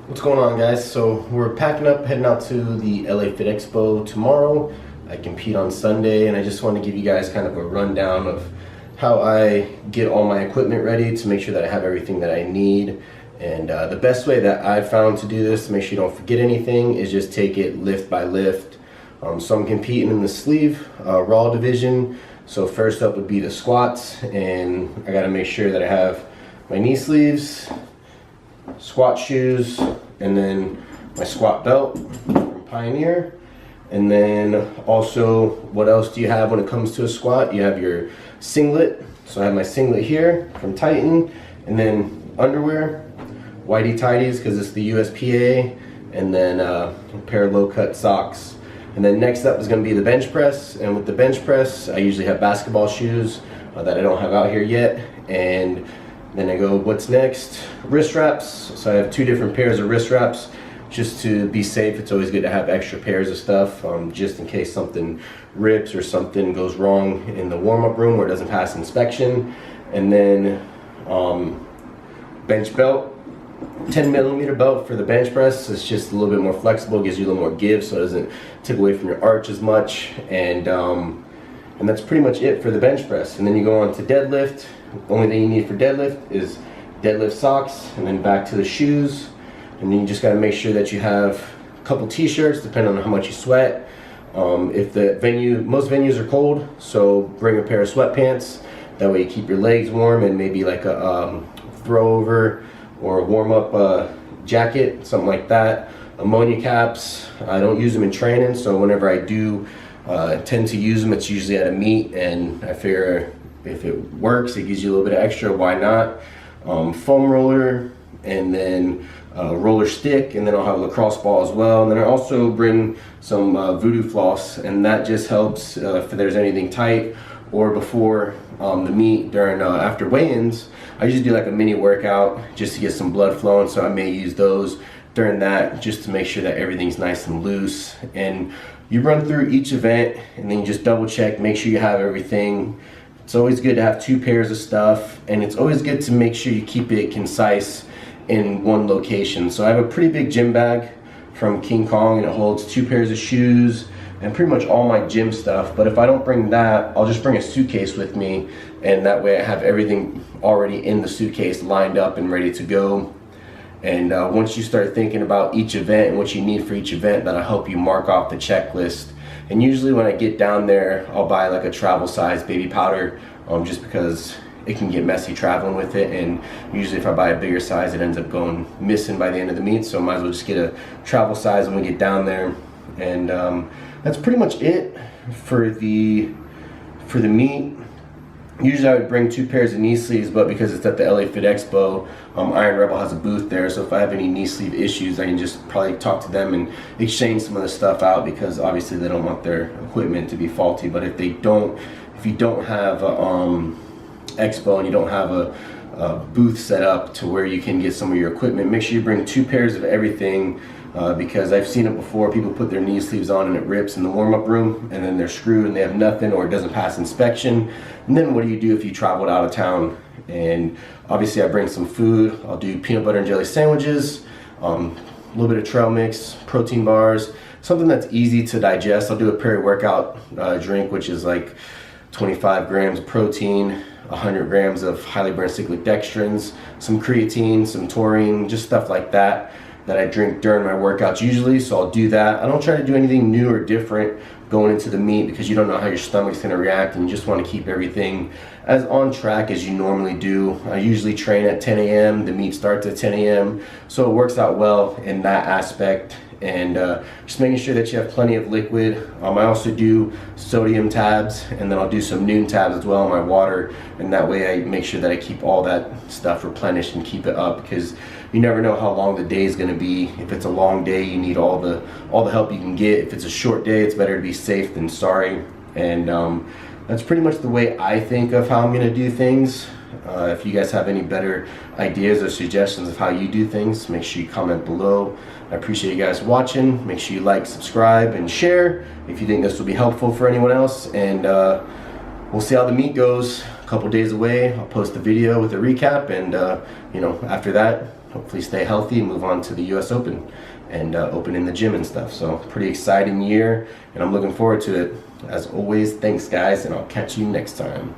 What's going on, guys? So we're packing up, heading out to the LA Fit Expo tomorrow. I compete on Sunday, and I just want to give you guys kind of a rundown of how I get all my equipment ready to make sure that I have everything that I need. And the best way that I've found to do this to make sure you don't forget anything is just take it lift by lift. So I'm competing in the sleeve raw division. So first up would be the squats, and I got to make sure that I have my knee sleeves, squat shoes, and then my squat belt from Pioneer. And then also, what else do you have when it comes to a squat? You have your singlet. So I have my singlet here from Titan, and then underwear, whitey tighties because it's the USPA, and then a pair of low cut socks. And then next up is going to be the bench press, and with the bench press I usually have basketball shoes that I don't have out here yet. And then I go, what's next? Wrist wraps. So I have two different pairs of wrist wraps just to be safe. It's always good to have extra pairs of stuff just in case something rips or something goes wrong in the warm-up room where it doesn't pass inspection. And then bench belt, 10mm belt for the bench press. It's just a little bit more flexible, gives you a little more give so it doesn't take away from your arch as much. And that's pretty much it for the bench press. And then you go on to deadlift. The only thing you need for deadlift is deadlift socks, and then back to the shoes. And then you just got to make sure that you have a couple t-shirts depending on how much you sweat. If the most venues are cold, so bring a pair of sweatpants. That way you keep your legs warm, and maybe like a throw over or a warm-up jacket, something like that. Ammonia caps, I don't use them in training, so whenever I do tend to use them, it's usually at a meet, and I figure if it works, it gives you a little bit of extra, why not? Foam roller, and then roller stick, and then I'll have a lacrosse ball as well. And then I also bring some voodoo floss, and that just helps if there's anything tight, or before the meet during after weigh-ins. I usually do like a mini workout just to get some blood flowing, so I may use those during that just to make sure that everything's nice and loose. And you run through each event, and then you just double check, make sure you have everything. It's always good to have two pairs of stuff, and it's always good to make sure you keep it concise in one location. So I have a pretty big gym bag from King Kong, and it holds two pairs of shoes and pretty much all my gym stuff. But if I don't bring that, I'll just bring a suitcase with me, and that way I have everything already in the suitcase lined up and ready to go. And once you start thinking about each event and what you need for each event, that'll help you mark off the checklist. And usually when I get down there, I'll buy like a travel size baby powder, just because it can get messy traveling with it. And usually if I buy a bigger size, it ends up going missing by the end of the meet. So I might as well just get a travel size when we get down there. And that's pretty much it for the meet. Usually I would bring two pairs of knee sleeves, but because it's at the LA Fit Expo, Iron Rebel has a booth there, so if I have any knee sleeve issues, I can just probably talk to them and exchange some of the stuff out, because obviously they don't want their equipment to be faulty. But if you don't have a expo and you don't have a booth set up to where you can get some of your equipment, make sure you bring two pairs of everything. Because I've seen it before, people put their knee sleeves on and it rips in the warm-up room, and then they're screwed and they have nothing, or it doesn't pass inspection. And then what do you do if you traveled out of town? And obviously I bring some food. I'll do peanut butter and jelly sandwiches, a little bit of trail mix, protein bars, something that's easy to digest. I'll do a peri-workout drink, which is like 25 grams of protein, 100 grams of highly burned cyclic dextrins, some creatine, some taurine, just stuff like that I drink during my workouts usually. So I'll do that. I don't try to do anything new or different going into the meet, because you don't know how your stomach's going to react, and you just want to keep everything as on track as you normally do. I usually train at 10 a.m. The meet starts at 10 a.m. so it works out well in that aspect. And just making sure that you have plenty of liquid. I also do sodium tabs, and then I'll do some noon tabs as well in my water, and that way I make sure that I keep all that stuff replenished and keep it up, because you never know how long the day is going to be. If it's a long day, you need all the help you can get. If it's a short day, it's better to be safe than sorry. And that's pretty much the way I think of how I'm going to do things. If you guys have any better ideas or suggestions of how you do things, make sure you comment below. I appreciate you guys watching. Make sure you like, subscribe, and share if you think this will be helpful for anyone else. And we'll see how the meet goes. A couple days away, I'll post a video with a recap, and after that, hopefully stay healthy and move on to the US Open and open in the gym and stuff. So pretty exciting year, and I'm looking forward to it. As always, thanks guys, and I'll catch you next time.